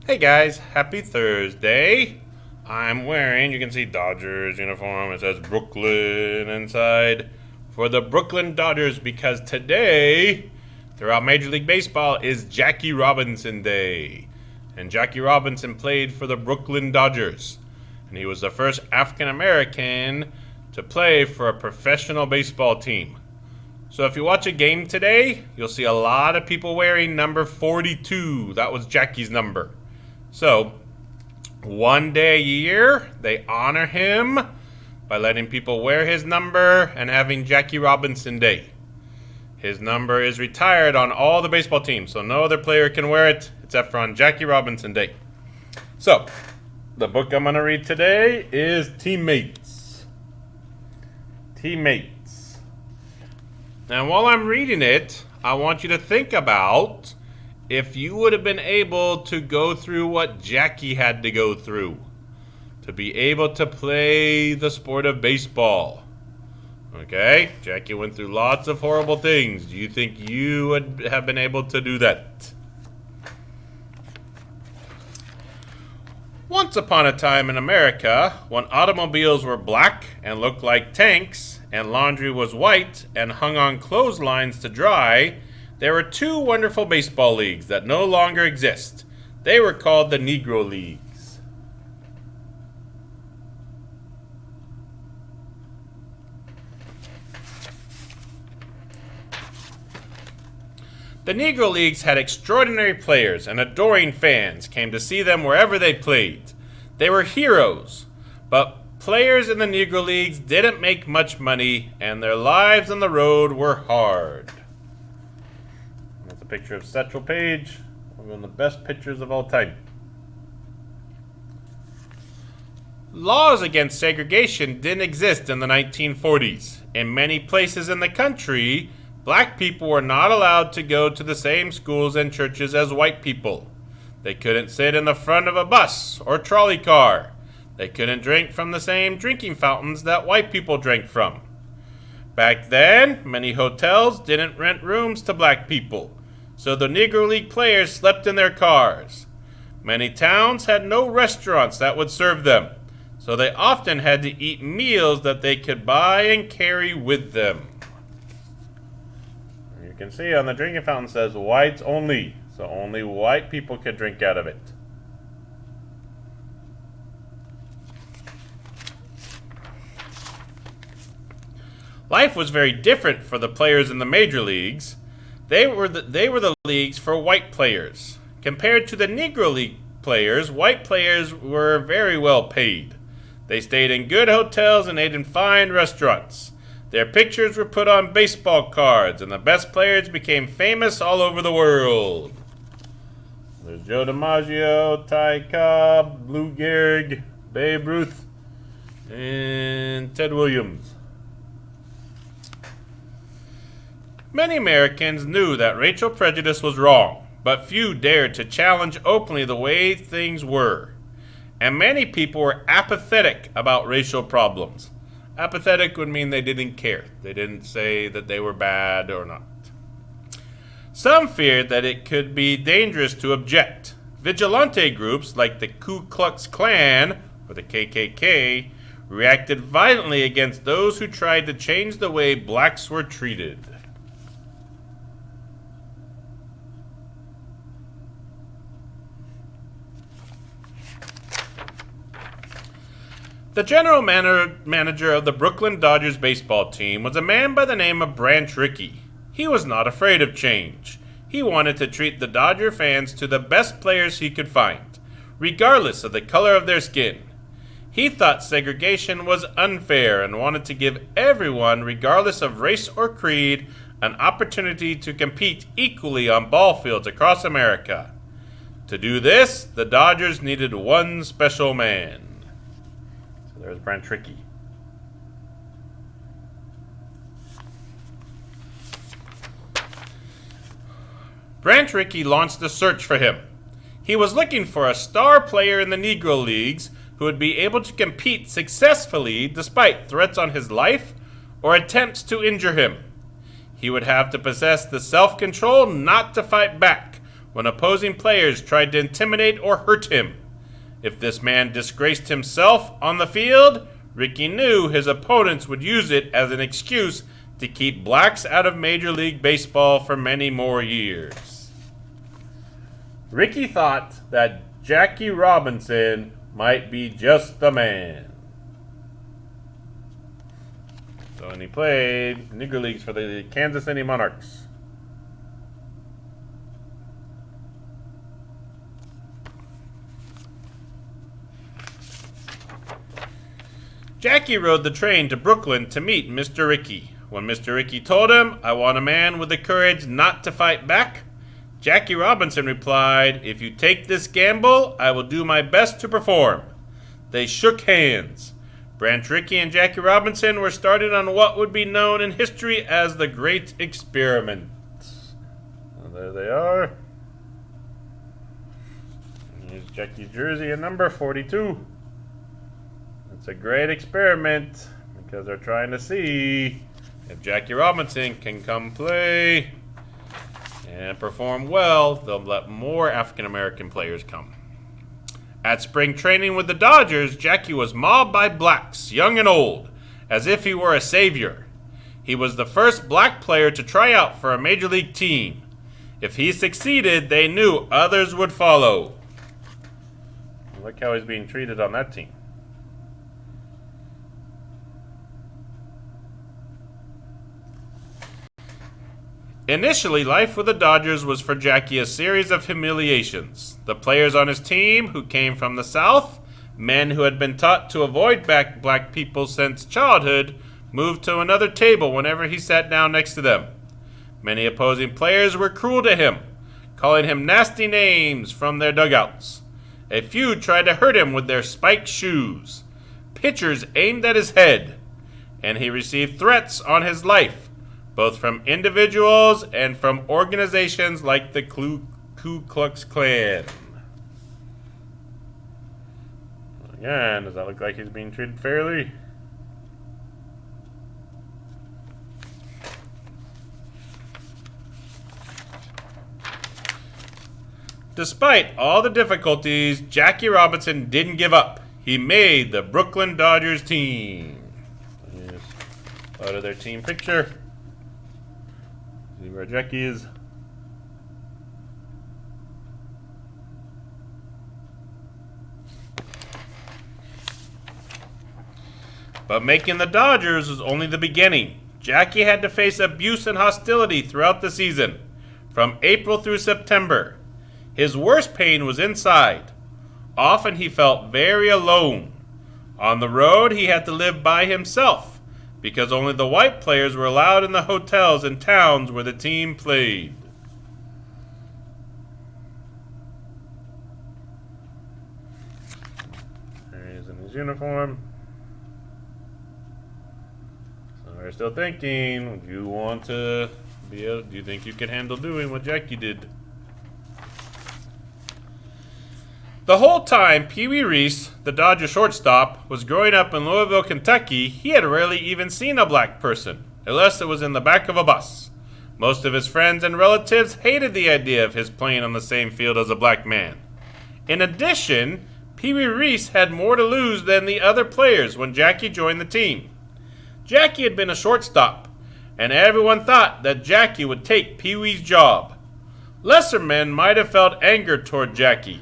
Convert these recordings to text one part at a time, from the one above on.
Hey guys, happy Thursday. I'm wearing, you can see Dodgers uniform. It says Brooklyn inside for the Brooklyn Dodgers because today, throughout Major League Baseball, is Jackie Robinson Day. And Jackie Robinson played for the Brooklyn Dodgers. And he was the first African American to play for a professional baseball team. So if you watch a game today, you'll see a lot of people wearing number 42. That was Jackie's number. So, one day a year, they honor him by letting people wear his number and having Jackie Robinson Day. His number is retired on all the baseball teams, so no other player can wear it except for on Jackie Robinson Day. So, the book I'm going to read today is Teammates. Teammates. Now, while I'm reading it, I want you to think about if you would have been able to go through what Jackie had to go through to be able to play the sport of baseball. Okay? Jackie went through lots of horrible things. Do you think you would have been able to do that? Once upon a time in America, when automobiles were black and looked like tanks, and laundry was white and hung on clotheslines to dry, there were two wonderful baseball leagues that no longer exist. They were called the Negro Leagues. The Negro Leagues had extraordinary players, and adoring fans came to see them wherever they played. They were heroes, but players in the Negro Leagues didn't make much money, and their lives on the road were hard. That's a picture of Satchel Paige, one of the best pictures of all time. Laws against segregation didn't exist in the 1940s. In many places in the country, black people were not allowed to go to the same schools and churches as white people. They couldn't sit in the front of a bus or trolley car. They couldn't drink from the same drinking fountains that white people drank from. Back then, many hotels didn't rent rooms to black people, so the Negro League players slept in their cars. Many towns had no restaurants that would serve them, so they often had to eat meals that they could buy and carry with them. You can see on the drinking fountain says whites only, so only white people could drink out of it. Life was very different for the players in the major leagues. They were the leagues for white players. Compared to the Negro League players, white players were very well paid. They stayed in good hotels and ate in fine restaurants. Their pictures were put on baseball cards, and the best players became famous all over the world. There's Joe DiMaggio, Ty Cobb, Lou Gehrig, Babe Ruth, and Ted Williams. Many Americans knew that racial prejudice was wrong, but few dared to challenge openly the way things were. And many people were apathetic about racial problems. Apathetic would mean they didn't care. They didn't say that they were bad or not. Some feared that it could be dangerous to object. Vigilante groups like the Ku Klux Klan, or the KKK, reacted violently against those who tried to change the way blacks were treated. The general manager of the Brooklyn Dodgers baseball team was a man by the name of Branch Rickey. He was not afraid of change. He wanted to treat the Dodger fans to the best players he could find, regardless of the color of their skin. He thought segregation was unfair and wanted to give everyone, regardless of race or creed, an opportunity to compete equally on ball fields across America. To do this, the Dodgers needed one special man. There's Branch Rickey. Branch Rickey launched a search for him. He was looking for a star player in the Negro Leagues who would be able to compete successfully despite threats on his life or attempts to injure him. He would have to possess the self-control not to fight back when opposing players tried to intimidate or hurt him. If this man disgraced himself on the field, Rickey knew his opponents would use it as an excuse to keep blacks out of Major League Baseball for many more years. Rickey thought that Jackie Robinson might be just the man. So, and he played Negro Leagues for the Kansas City Monarchs. Jackie rode the train to Brooklyn to meet Mr. Rickey. When Mr. Rickey told him, "I want a man with the courage not to fight back," Jackie Robinson replied, "If you take this gamble, I will do my best to perform." They shook hands. Branch Rickey and Jackie Robinson were started on what would be known in history as the Great Experiment. Well, there they are. Here's Jackie's jersey and number 42. It's a great experiment because they're trying to see if Jackie Robinson can come play and perform well. They'll let more African American players come. At spring training with the Dodgers, Jackie was mobbed by blacks, young and old, as if he were a savior. He was the first black player to try out for a major league team. If he succeeded, they knew others would follow. Look how he's being treated on that team. Initially, life with the Dodgers was for Jackie a series of humiliations. The players on his team, who came from the South, men who had been taught to avoid black people since childhood, moved to another table whenever he sat down next to them. Many opposing players were cruel to him, calling him nasty names from their dugouts. A few tried to hurt him with their spiked shoes. Pitchers aimed at his head, and he received threats on his life, both from individuals and from organizations like the Ku Klux Klan. Again, does that look like he's being treated fairly? Despite all the difficulties, Jackie Robinson didn't give up. He made the Brooklyn Dodgers team. Here's a photo of their team picture. See where Jackie is. But making the Dodgers was only the beginning. Jackie had to face abuse and hostility throughout the season, from April through September. His worst pain was inside. Often he felt very alone. On the road, he had to live by himself, because only the white players were allowed in the hotels and towns where the team played. There he is in his uniform. So we're still thinking, do you think you can handle doing what Jackie did? The whole time Pee Wee Reese, the Dodger shortstop, was growing up in Louisville, Kentucky, he had rarely even seen a black person, unless it was in the back of a bus. Most of his friends and relatives hated the idea of his playing on the same field as a black man. In addition, Pee Wee Reese had more to lose than the other players when Jackie joined the team. Jackie had been a shortstop, and everyone thought that Jackie would take Pee Wee's job. Lesser men might have felt anger toward Jackie,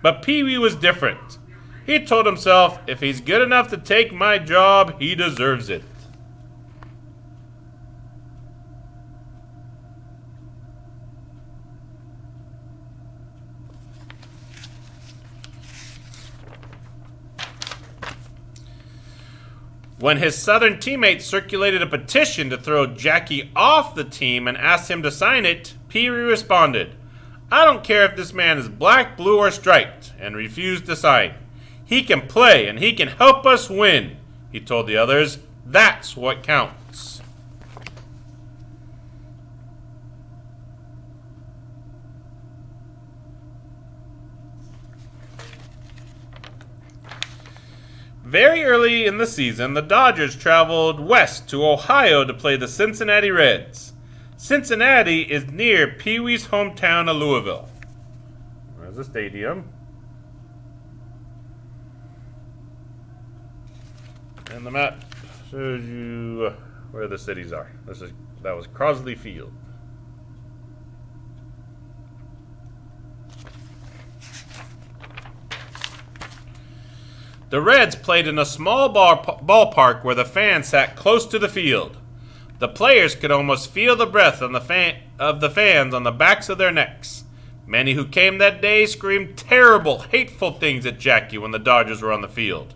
but Pee Wee was different. He told himself, if he's good enough to take my job, he deserves it. When his Southern teammates circulated a petition to throw Jackie off the team and asked him to sign it, Pee Wee responded, "I don't care if this man is black, blue, or striped," and refused to sign. "He can play and he can help us win," he told the others. "That's what counts." Very early in the season, the Dodgers traveled west to Ohio to play the Cincinnati Reds. Cincinnati is near Pee Wee's hometown of Louisville. There's a stadium. And the map shows you where the cities are. That was Crosley Field. The Reds played in a small ballpark where the fans sat close to the field. The players could almost feel the breath of the fans on the backs of their necks. Many who came that day screamed terrible, hateful things at Jackie when the Dodgers were on the field.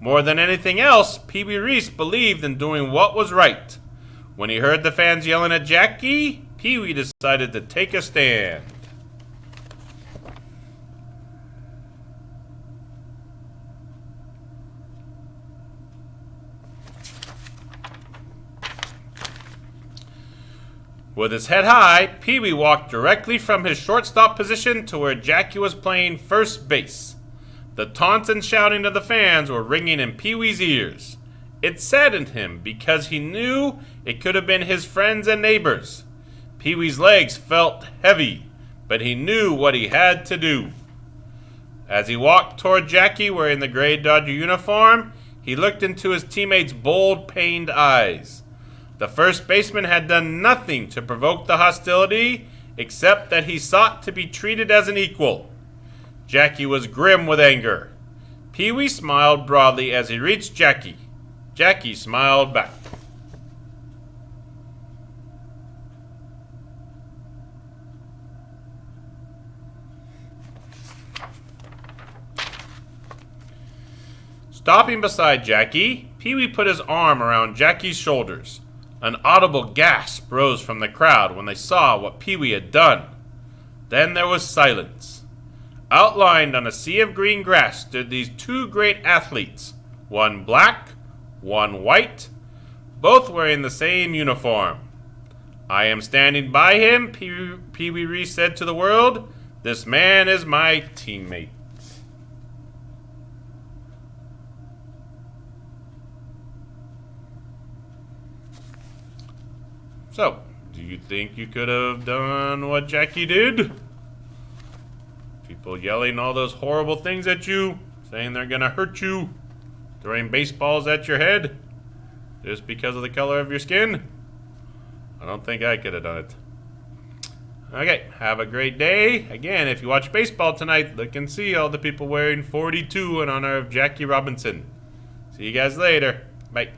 More than anything else, Pee Wee Reese believed in doing what was right. When he heard the fans yelling at Jackie, Pee Wee decided to take a stand. With his head high, Pee Wee walked directly from his shortstop position to where Jackie was playing first base. The taunts and shouting of the fans were ringing in Pee Wee's ears. It saddened him because he knew it could have been his friends and neighbors. Pee Wee's legs felt heavy, but he knew what he had to do. As he walked toward Jackie wearing the gray Dodger uniform, he looked into his teammate's bold, pained eyes. The first baseman had done nothing to provoke the hostility, except that he sought to be treated as an equal. Jackie was grim with anger. Pee Wee smiled broadly as he reached Jackie. Jackie smiled back. Stopping beside Jackie, Pee Wee put his arm around Jackie's shoulders. An audible gasp rose from the crowd when they saw what Pee Wee had done. Then there was silence. Outlined on a sea of green grass stood these two great athletes, one black, one white, both wearing the same uniform. I am standing by him, Pee Wee Reese said to the world. This man is my teammate. So, do you think you could have done what Jackie did? People yelling all those horrible things at you, saying they're gonna hurt you, throwing baseballs at your head, just because of the color of your skin? I don't think I could have done it. Okay, have a great day. Again, if you watch baseball tonight, look and see all the people wearing 42 in honor of Jackie Robinson. See you guys later. Bye.